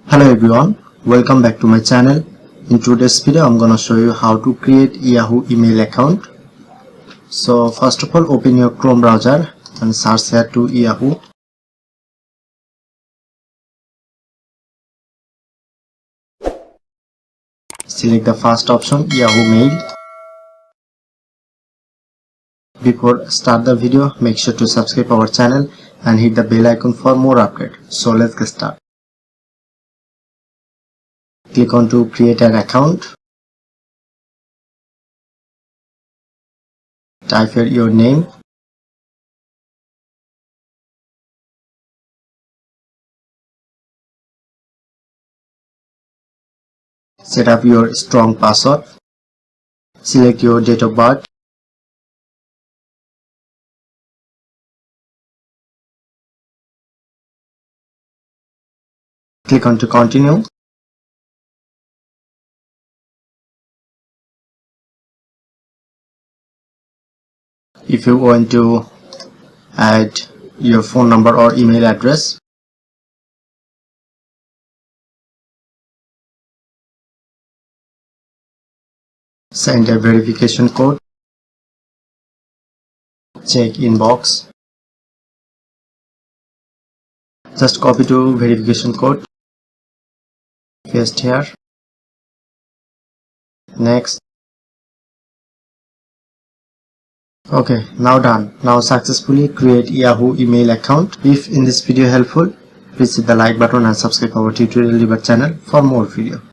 Hello everyone, welcome back to my channel. In today's video I'm gonna show you how to create Yahoo email account. So first of all, open your Chrome browser and search here to Yahoo. Select the first option, Yahoo Mail. Before start the video, make sure to subscribe our channel and hit the bell icon for more updates. So let's get started. Click on to create an account. Type here your name. Set up your strong password. Select your date of birth. Click on to continue. If you want to add your phone number or email address, send a verification code, check inbox, just copy to verification code, paste here, next. Okay, now done. Now successfully create Yahoo email account. If in this video helpful, please hit the like button and subscribe our tutorial debug channel for more video.